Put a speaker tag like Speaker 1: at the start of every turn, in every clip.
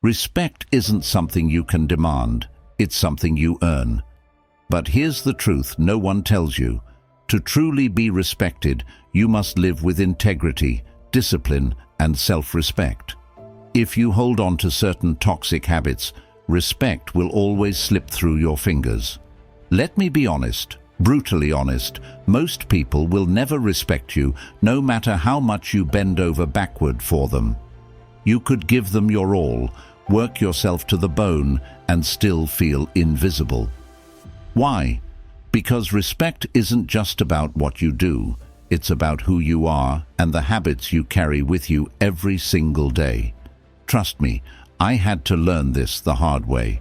Speaker 1: Respect isn't something you can demand, it's something you earn. But here's the truth no one tells you. To truly be respected, you must live with integrity, discipline, and self-respect. If you hold on to certain toxic habits, respect will always slip through your fingers. Let me be honest, brutally honest, most people will never respect you, no matter how much you bend over backward for them. You could give them your all, work yourself to the bone, and still feel invisible. Why? Because respect isn't just about what you do, it's about who you are and the habits you carry with you every single day. Trust me, I had to learn this the hard way.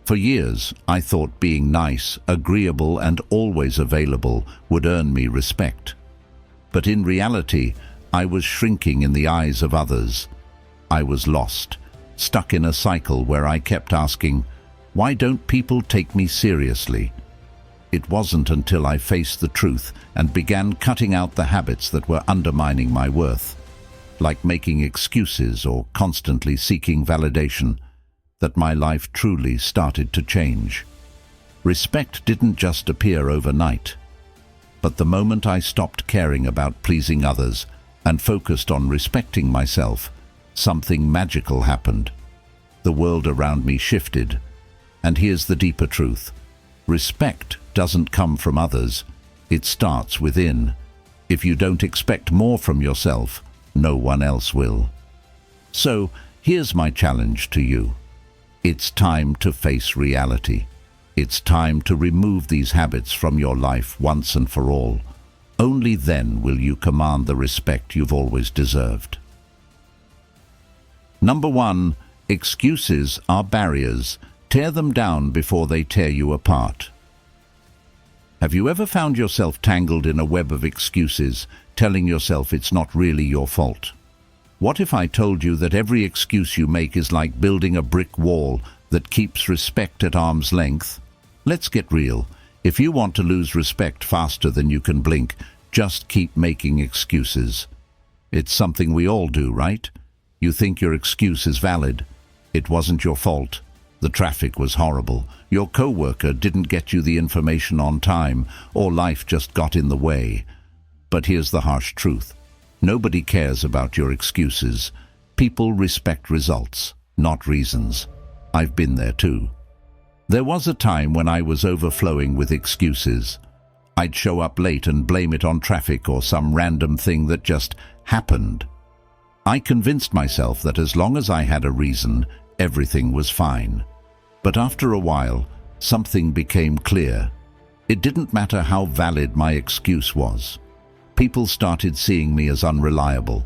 Speaker 1: For years, I thought being nice, agreeable, and always available would earn me respect. But in reality, I was shrinking in the eyes of others. I was lost, stuck in a cycle where I kept asking, why don't people take me seriously? It wasn't until I faced the truth and began cutting out the habits that were undermining my worth, like making excuses or constantly seeking validation, that my life truly started to change. Respect didn't just appear overnight, but the moment I stopped caring about pleasing others and focused on respecting myself, something magical happened. The world around me shifted, and here's the deeper truth. Respect doesn't come from others, it starts within. If you don't expect more from yourself, no one else will. So, here's my challenge to you. It's time to face reality. It's time to remove these habits from your life once and for all. Only then will you command the respect you've always deserved. Number 1, excuses are barriers. Tear them down before they tear you apart. Have you ever found yourself tangled in a web of excuses, telling yourself it's not really your fault? What if I told you that every excuse you make is like building a brick wall that keeps respect at arm's length? Let's get real. If you want to lose respect faster than you can blink, just keep making excuses. It's something we all do, right? You think your excuse is valid. It wasn't your fault. The traffic was horrible. Your coworker didn't get you the information on time, or life just got in the way. But here's the harsh truth. Nobody cares about your excuses. People respect results, not reasons. I've been there too. There was a time when I was overflowing with excuses. I'd show up late and blame it on traffic or some random thing that just happened. I convinced myself that as long as I had a reason, everything was fine. But after a while, something became clear. It didn't matter how valid my excuse was. People started seeing me as unreliable.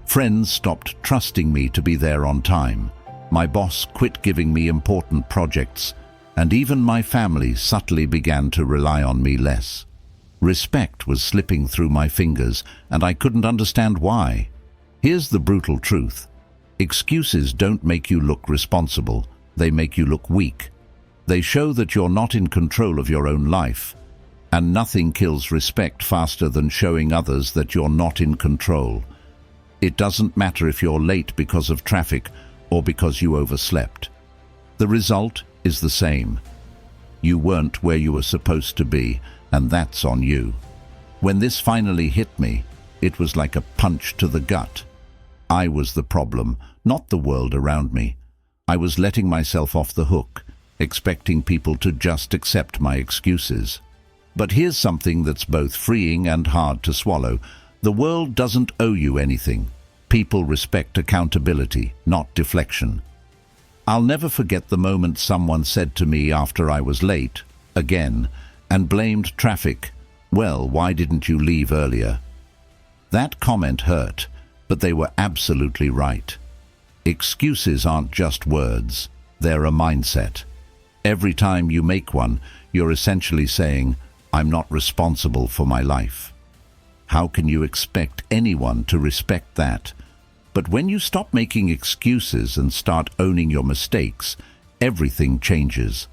Speaker 1: Friends stopped trusting me to be there on time. My boss quit giving me important projects, and even my family subtly began to rely on me less. Respect was slipping through my fingers, and I couldn't understand why. Here's the brutal truth. Excuses don't make you look responsible. They make you look weak. They show that you're not in control of your own life. And nothing kills respect faster than showing others that you're not in control. It doesn't matter if you're late because of traffic or because you overslept. The result is the same. You weren't where you were supposed to be, and that's on you. When this finally hit me, it was like a punch to the gut. I was the problem, not the world around me. I was letting myself off the hook, expecting people to just accept my excuses. But here's something that's both freeing and hard to swallow. The world doesn't owe you anything. People respect accountability, not deflection. I'll never forget the moment someone said to me after I was late, again, and blamed traffic. Well, why didn't you leave earlier? That comment hurt, but they were absolutely right. Excuses aren't just words, they're a mindset. Every time you make one, you're essentially saying, I'm not responsible for my life. How can you expect anyone to respect that? But when you stop making excuses and start owning your mistakes, everything changes.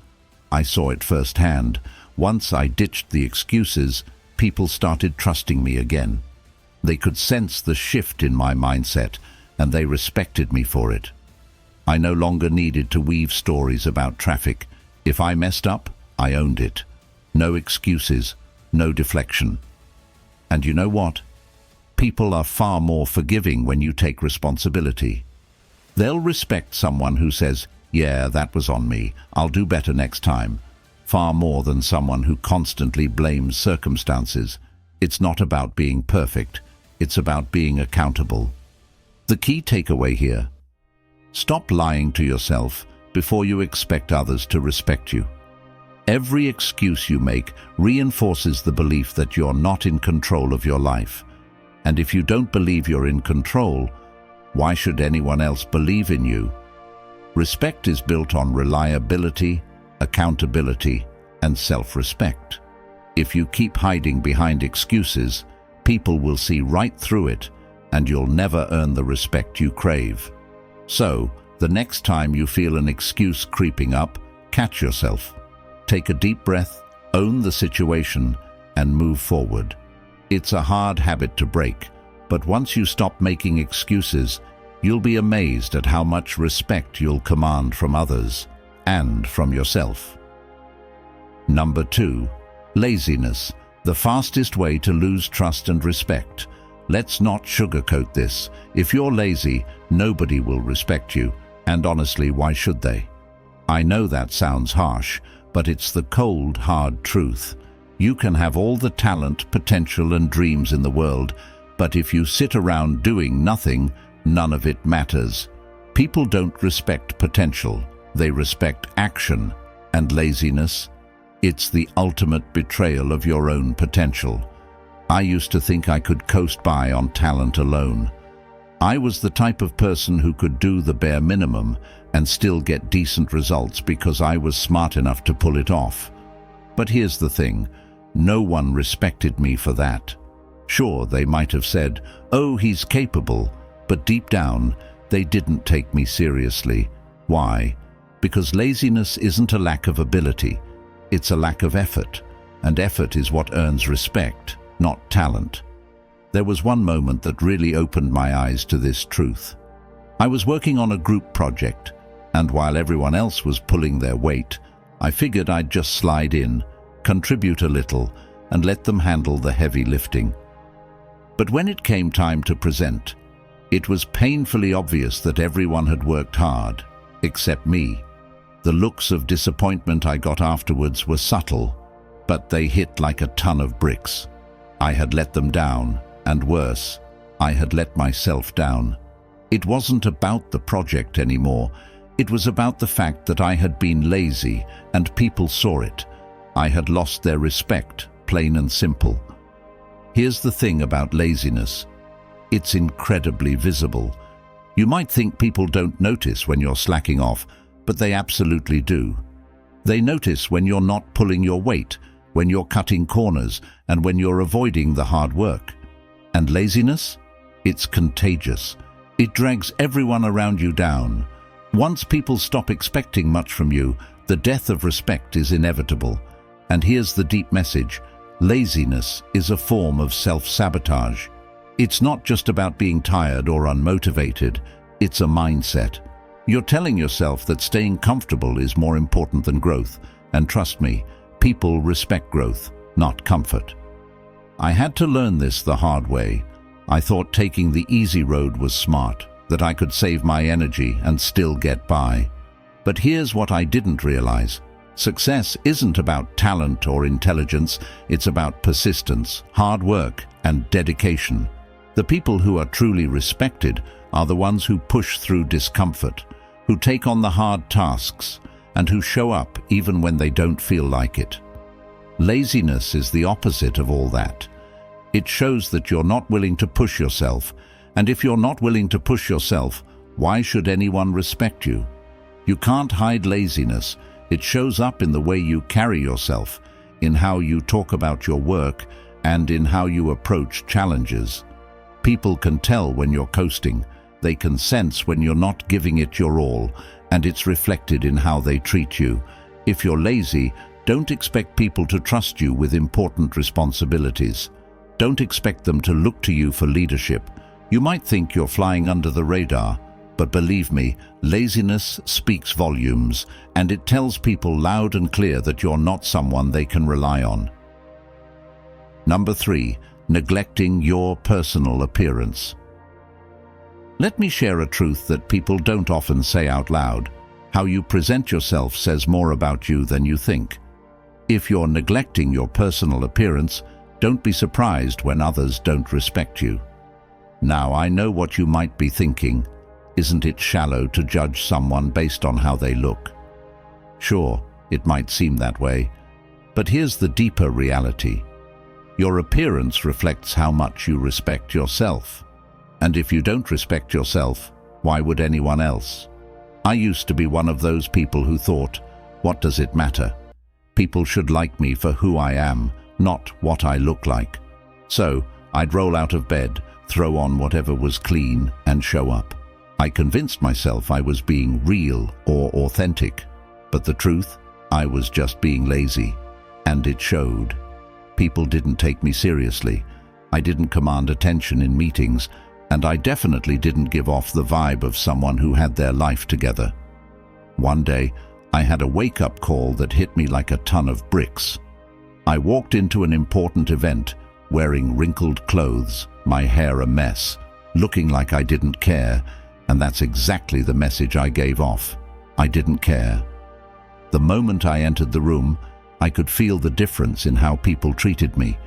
Speaker 1: I saw it firsthand. Once I ditched the excuses, people started trusting me again. They could sense the shift in my mindset, and they respected me for it. I no longer needed to weave stories about traffic. If I messed up, I owned it. No excuses, no deflection. And you know what? People are far more forgiving when you take responsibility. They'll respect someone who says, "Yeah, that was on me. I'll do better next time," far more than someone who constantly blames circumstances. It's not about being perfect. It's about being accountable. The key takeaway here: stop lying to yourself before you expect others to respect you. Every excuse you make reinforces the belief that you're not in control of your life. And if you don't believe you're in control, why should anyone else believe in you? Respect is built on reliability, accountability, and self-respect. If you keep hiding behind excuses, people will see right through it, and you'll never earn the respect you crave. So, the next time you feel an excuse creeping up, catch yourself. Take a deep breath, own the situation, and move forward. It's a hard habit to break, but once you stop making excuses, you'll be amazed at how much respect you'll command from others and from yourself. Number 2, laziness, the fastest way to lose trust and respect. Let's not sugarcoat this. If you're lazy, nobody will respect you, and honestly, why should they? I know that sounds harsh, but it's the cold, hard truth. You can have all the talent, potential, and dreams in the world, but if you sit around doing nothing, none of it matters. People don't respect potential, they respect action. And laziness? It's the ultimate betrayal of your own potential. I used to think I could coast by on talent alone. I was the type of person who could do the bare minimum and still get decent results because I was smart enough to pull it off. But here's the thing, no one respected me for that. Sure, they might have said, "Oh, he's capable," but deep down, they didn't take me seriously. Why? Because laziness isn't a lack of ability, it's a lack of effort, and effort is what earns respect, not talent. There was one moment that really opened my eyes to this truth. I was working on a group project, and while everyone else was pulling their weight, I figured I'd just slide in, contribute a little, and let them handle the heavy lifting. But when it came time to present, it was painfully obvious that everyone had worked hard, except me. The looks of disappointment I got afterwards were subtle, but they hit like a ton of bricks. I had let them down, and worse, I had let myself down. It wasn't about the project anymore. It was about the fact that I had been lazy, and people saw it. I had lost their respect, plain and simple. Here's the thing about laziness. It's incredibly visible. You might think people don't notice when you're slacking off, but they absolutely do. They notice when you're not pulling your weight, when you're cutting corners, and when you're avoiding the hard work. And laziness? It's contagious. It drags everyone around you down. Once people stop expecting much from you, the death of respect is inevitable. And here's the deep message. Laziness is a form of self-sabotage. It's not just about being tired or unmotivated. It's a mindset. You're telling yourself that staying comfortable is more important than growth. And trust me, people respect growth, not comfort. I had to learn this the hard way. I thought taking the easy road was smart, that I could save my energy and still get by. But here's what I didn't realize. Success isn't about talent or intelligence, it's about persistence, hard work, and dedication. The people who are truly respected are the ones who push through discomfort, who take on the hard tasks, and who show up even when they don't feel like it. Laziness is the opposite of all that. It shows that you're not willing to push yourself, and if you're not willing to push yourself, why should anyone respect you? You can't hide laziness. It shows up in the way you carry yourself, in how you talk about your work, and in how you approach challenges. People can tell when you're coasting. They can sense when you're not giving it your all, and it's reflected in how they treat you. If you're lazy, don't expect people to trust you with important responsibilities. Don't expect them to look to you for leadership. You might think you're flying under the radar, But believe me, laziness speaks volumes, and it tells people loud and clear that you're not someone they can rely on. Number 3. Neglecting your personal appearance. Let me share a truth that people don't often say out loud. How you present yourself says more about you than you think. If you're neglecting your personal appearance, don't be surprised when others don't respect you. Now, I know what you might be thinking. Isn't it shallow to judge someone based on how they look? Sure, it might seem that way. But here's the deeper reality. Your appearance reflects how much you respect yourself. And if you don't respect yourself, why would anyone else? I used to be one of those people who thought, what does it matter? People should like me for who I am, not what I look like. So, I'd roll out of bed, throw on whatever was clean, and show up. I convinced myself I was being real or authentic. But the truth, I was just being lazy. And it showed. People didn't take me seriously. I didn't command attention in meetings, and I definitely didn't give off the vibe of someone who had their life together. One day, I had a wake-up call that hit me like a ton of bricks. I walked into an important event, wearing wrinkled clothes, my hair a mess, looking like I didn't care, and that's exactly the message I gave off. I didn't care. The moment I entered the room, I could feel the difference in how people treated me.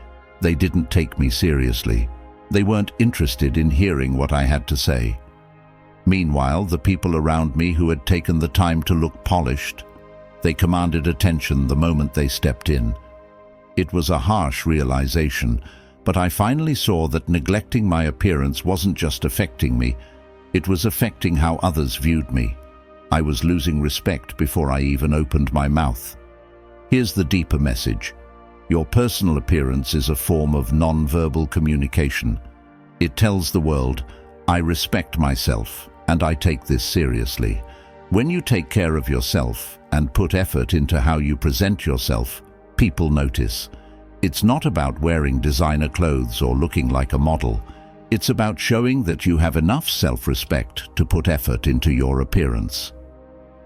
Speaker 1: They didn't take me seriously. They weren't interested in hearing what I had to say. Meanwhile, the people around me who had taken the time to look polished, they commanded attention the moment they stepped in. It was a harsh realization, but I finally saw that neglecting my appearance wasn't just affecting me, it was affecting how others viewed me. I was losing respect before I even opened my mouth. Here's the deeper message. Your personal appearance is a form of non-verbal communication. It tells the world, I respect myself, and I take this seriously. When you take care of yourself and put effort into how you present yourself, people notice. It's not about wearing designer clothes or looking like a model. It's about showing that you have enough self-respect to put effort into your appearance.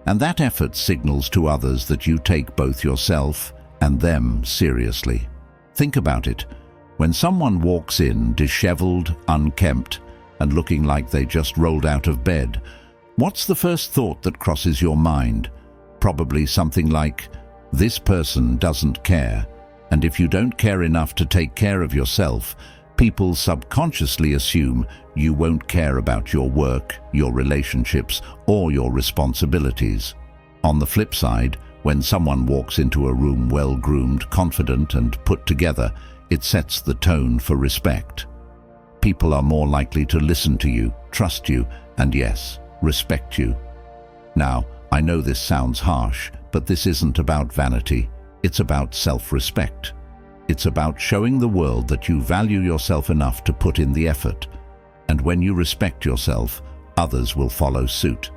Speaker 1: And that effort signals to others that you take both yourself and them seriously. Think about it. When someone walks in disheveled, unkempt, and looking like they just rolled out of bed, what's the first thought that crosses your mind? Probably something like, this person doesn't care. And if you don't care enough to take care of yourself, people subconsciously assume you won't care about your work, your relationships, or your responsibilities. On the flip side, when someone walks into a room well-groomed, confident, and put together, it sets the tone for respect. People are more likely to listen to you, trust you, and yes, respect you. Now, I know this sounds harsh, but this isn't about vanity. It's about self-respect. It's about showing the world that you value yourself enough to put in the effort. And when you respect yourself, others will follow suit.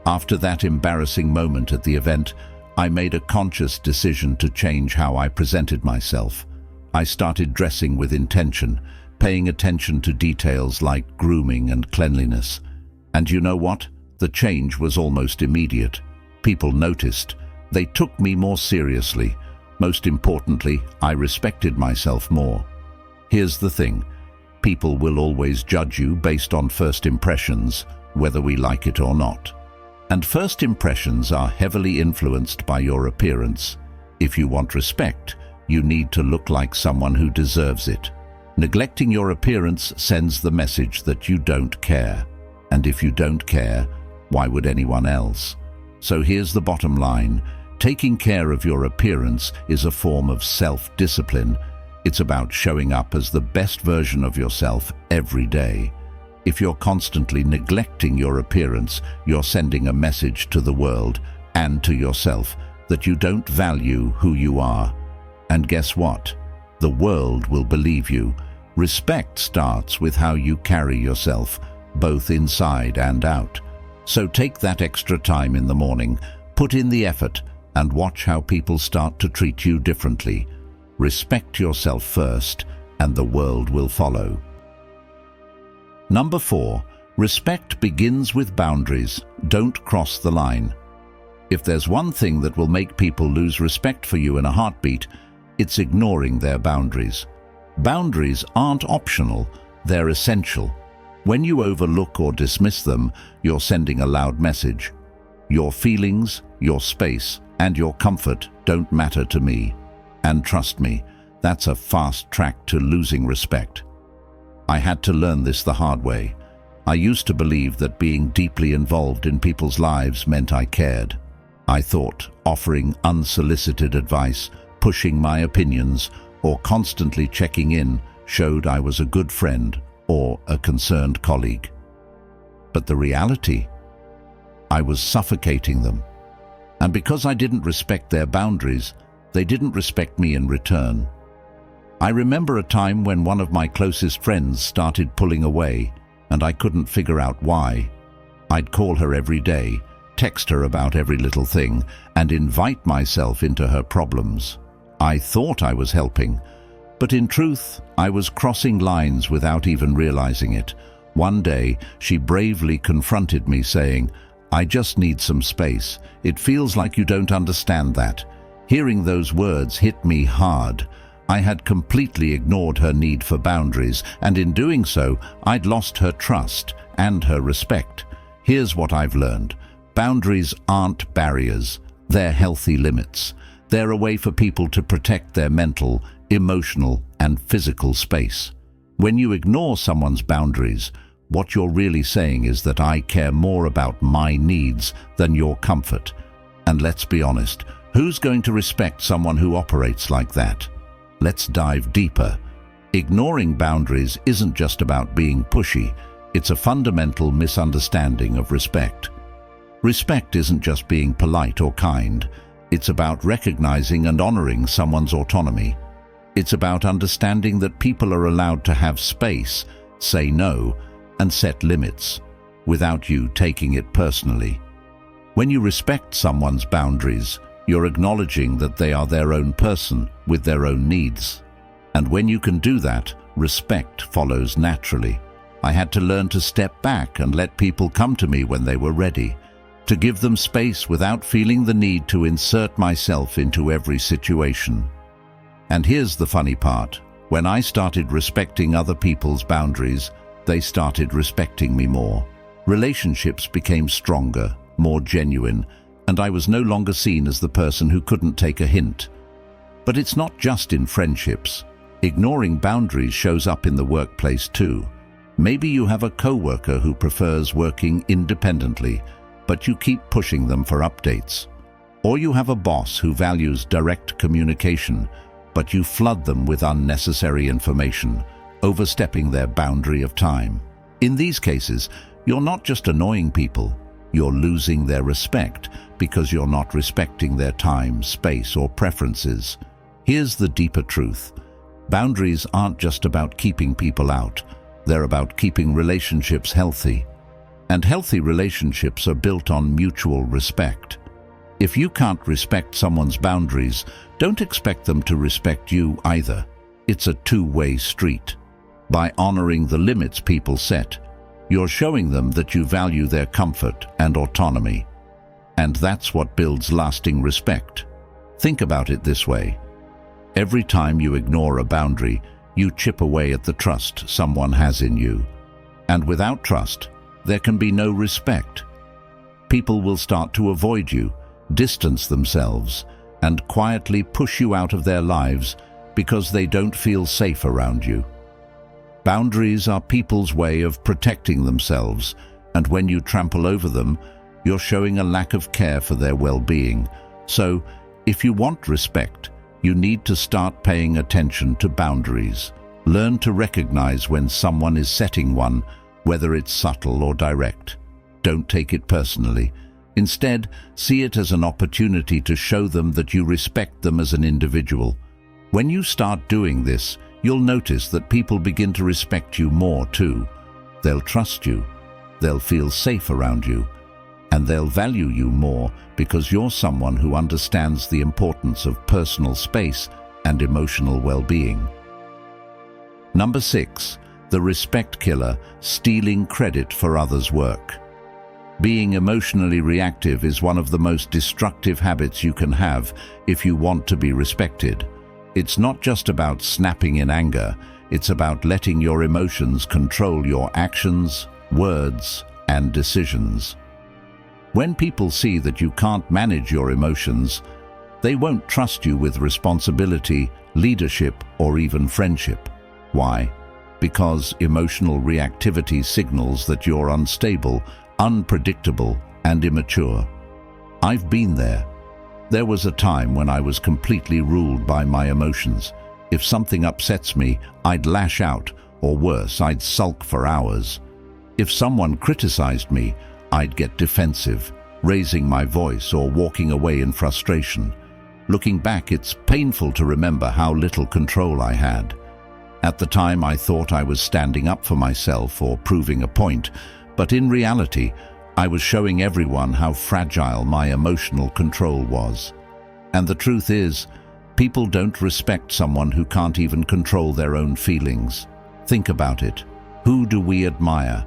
Speaker 1: After that embarrassing moment at the event, I made a conscious decision to change how I presented myself. I started dressing with intention, paying attention to details like grooming and cleanliness. And you know what? The change was almost immediate. People noticed. They took me more seriously. Most importantly, I respected myself more. Here's the thing. People will always judge you based on first impressions, whether we like it or not. And first impressions are heavily influenced by your appearance. If you want respect, you need to look like someone who deserves it. Neglecting your appearance sends the message that you don't care. And if you don't care, why would anyone else? So here's the bottom line. Taking care of your appearance is a form of self-discipline. It's about showing up as the best version of yourself every day. If you're constantly neglecting your appearance, you're sending a message to the world and to yourself that you don't value who you are. And guess what? The world will believe you. Respect starts with how you carry yourself, both inside and out. So take that extra time in the morning, put in the effort, and watch how people start to treat you differently. Respect yourself first, and the world will follow. Number 4, Respect begins with boundaries. Don't cross the line. If there's one thing that will make people lose respect for you in a heartbeat, it's ignoring their boundaries. Boundaries aren't optional, they're essential. When you overlook or dismiss them, you're sending a loud message. Your feelings, your space, and your comfort don't matter to me. And trust me, that's a fast track to losing respect. I had to learn this the hard way. I used to believe that being deeply involved in people's lives meant I cared. I thought offering unsolicited advice, pushing my opinions, or constantly checking in showed I was a good friend or a concerned colleague. But the reality? I was suffocating them. And because I didn't respect their boundaries, they didn't respect me in return. I remember a time when one of my closest friends started pulling away, and I couldn't figure out why. I'd call her every day, text her about every little thing, and invite myself into her problems. I thought I was helping, but in truth, I was crossing lines without even realizing it. One day, she bravely confronted me saying, "I just need some space. It feels like you don't understand that." Hearing those words hit me hard. I had completely ignored her need for boundaries, and in doing so, I'd lost her trust and her respect. Here's what I've learned. Boundaries aren't barriers, they're healthy limits. They're a way for people to protect their mental, emotional, and physical space. When you ignore someone's boundaries, what you're really saying is that I care more about my needs than your comfort. And let's be honest, who's going to respect someone who operates like that? Let's dive deeper. Ignoring boundaries isn't just about being pushy, it's a fundamental misunderstanding of respect. Respect isn't just being polite or kind. It's about recognizing and honoring someone's autonomy. It's about understanding that people are allowed to have space, say no, and set limits, without you taking it personally. When you respect someone's boundaries, you're acknowledging that they are their own person with their own needs. And when you can do that, respect follows naturally. I had to learn to step back and let people come to me when they were ready, to give them space without feeling the need to insert myself into every situation. And here's the funny part. When I started respecting other people's boundaries, they started respecting me more. Relationships became stronger, more genuine, and I was no longer seen as the person who couldn't take a hint. But it's not just in friendships. Ignoring boundaries shows up in the workplace too. Maybe you have a coworker who prefers working independently, but you keep pushing them for updates. Or you have a boss who values direct communication, but you flood them with unnecessary information, overstepping their boundary of time. In these cases, you're not just annoying people, you're losing their respect because you're not respecting their time, space, or preferences. Here's the deeper truth. Boundaries aren't just about keeping people out, they're about keeping relationships healthy. And healthy relationships are built on mutual respect. If you can't respect someone's boundaries, don't expect them to respect you either. It's a two-way street. By honoring the limits people set, you're showing them that you value their comfort and autonomy. And that's what builds lasting respect. Think about it this way. Every time you ignore a boundary, you chip away at the trust someone has in you. And without trust, there can be no respect. People will start to avoid you, distance themselves, and quietly push you out of their lives because they don't feel safe around you. Boundaries are people's way of protecting themselves, and when you trample over them, you're showing a lack of care for their well-being. So, if you want respect, you need to start paying attention to boundaries. Learn to recognize when someone is setting one, whether it's subtle or direct. Don't take it personally. Instead, see it as an opportunity to show them that you respect them as an individual. When you start doing this, you'll notice that people begin to respect you more too. They'll trust you, they'll feel safe around you, and they'll value you more because you're someone who understands the importance of personal space and emotional well-being. Number 6. the respect killer, stealing credit for others' work. Being emotionally reactive is one of the most destructive habits you can have if you want to be respected. It's not just about snapping in anger, it's about letting your emotions control your actions, words, and decisions. When people see that you can't manage your emotions, they won't trust you with responsibility, leadership, or even friendship. Why? Because emotional reactivity signals that you're unstable, unpredictable, and immature. I've been there. There was a time when I was completely ruled by my emotions. If something upsets me, I'd lash out, or worse, I'd sulk for hours. If someone criticized me, I'd get defensive, raising my voice or walking away in frustration. Looking back, it's painful to remember how little control I had. At the time, I thought I was standing up for myself or proving a point, but in reality, I was showing everyone how fragile my emotional control was. And the truth is, people don't respect someone who can't even control their own feelings. Think about it. Who do we admire?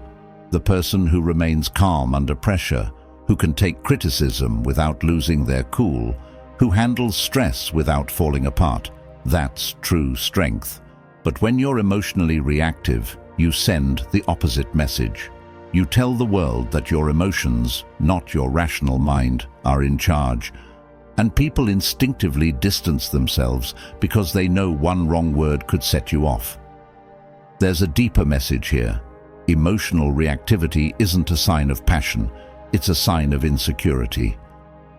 Speaker 1: The person who remains calm under pressure, who can take criticism without losing their cool, who handles stress without falling apart. That's true strength. But when you're emotionally reactive, you send the opposite message. You tell the world that your emotions, not your rational mind, are in charge. And people instinctively distance themselves because they know one wrong word could set you off. There's a deeper message here. Emotional reactivity isn't a sign of passion, it's a sign of insecurity.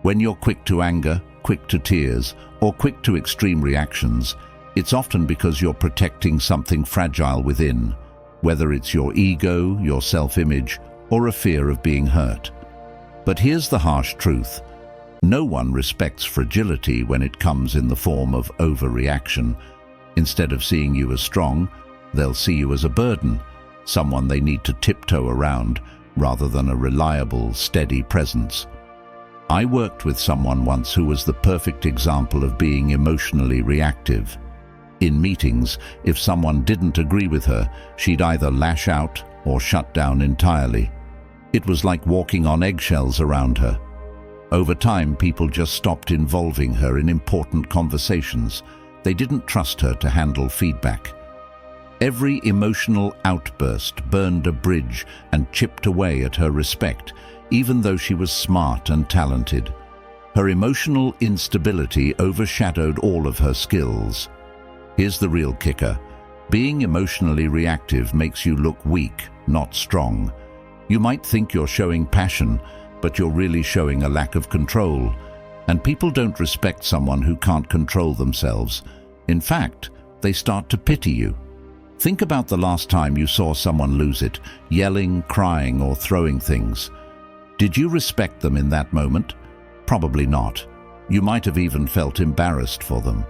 Speaker 1: When you're quick to anger, quick to tears, or quick to extreme reactions, it's often because you're protecting something fragile within, whether it's your ego, your self-image, or a fear of being hurt. But here's the harsh truth. No one respects fragility when it comes in the form of overreaction. Instead of seeing you as strong, they'll see you as a burden, someone they need to tiptoe around, rather than a reliable, steady presence. I worked with someone once who was the perfect example of being emotionally reactive. In meetings, if someone didn't agree with her, she'd either lash out or shut down entirely. It was like walking on eggshells around her. Over time, people just stopped involving her in important conversations. They didn't trust her to handle feedback. Every emotional outburst burned a bridge and chipped away at her respect, even though she was smart and talented. Her emotional instability overshadowed all of her skills. Here's the real kicker. Being emotionally reactive makes you look weak, not strong. You might think you're showing passion, but you're really showing a lack of control. And people don't respect someone who can't control themselves. In fact, they start to pity you. Think about the last time you saw someone lose it, yelling, crying, or throwing things. Did you respect them in that moment? Probably not. You might have even felt embarrassed for them.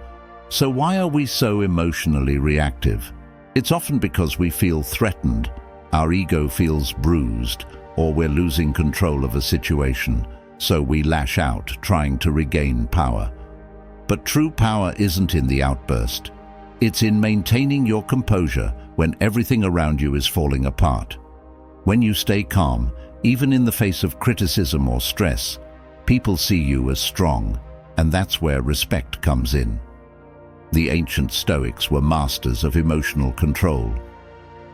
Speaker 1: So why are we so emotionally reactive? It's often because we feel threatened, our ego feels bruised, or we're losing control of a situation, so we lash out, trying to regain power. But true power isn't in the outburst. It's in maintaining your composure when everything around you is falling apart. When you stay calm, even in the face of criticism or stress, people see you as strong, and that's where respect comes in. The ancient Stoics were masters of emotional control.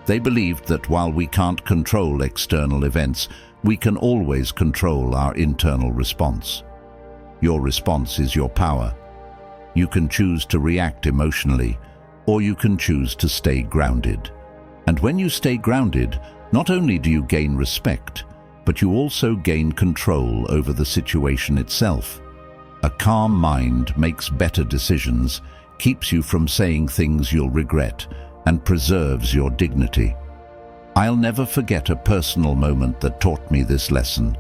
Speaker 1: They believed that while we can't control external events, we can always control our internal response. Your response is your power. You can choose to react emotionally, or you can choose to stay grounded. And when you stay grounded, not only do you gain respect, but you also gain control over the situation itself. A calm mind makes better decisions, keeps you from saying things you'll regret, and preserves your dignity. I'll never forget a personal moment that taught me this lesson.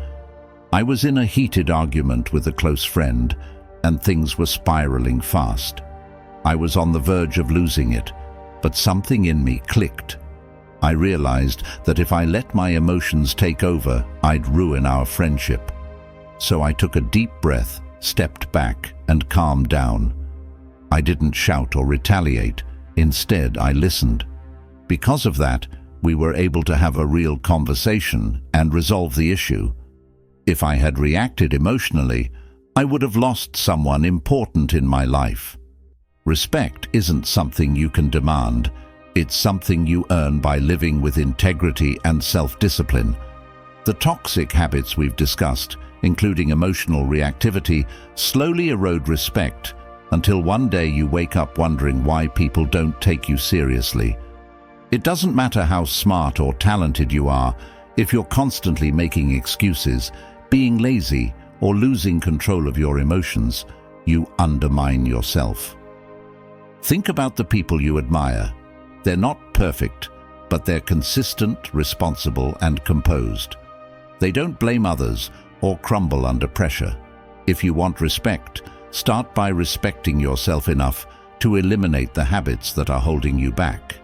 Speaker 1: I was in a heated argument with a close friend, and things were spiraling fast. I was on the verge of losing it, but something in me clicked. I realized that if I let my emotions take over, I'd ruin our friendship. So I took a deep breath, stepped back, and calmed down. I didn't shout or retaliate. Instead, I listened. Because of that, we were able to have a real conversation and resolve the issue. If I had reacted emotionally, I would have lost someone important in my life. Respect isn't something you can demand. It's something you earn by living with integrity and self-discipline. The toxic habits we've discussed, including emotional reactivity, slowly erode respect until one day you wake up wondering why people don't take you seriously. It doesn't matter how smart or talented you are, if you're constantly making excuses, being lazy, or losing control of your emotions, you undermine yourself. Think about the people you admire. They're not perfect, but they're consistent, responsible, and composed. They don't blame others or crumble under pressure. If you want respect, start by respecting yourself enough to eliminate the habits that are holding you back.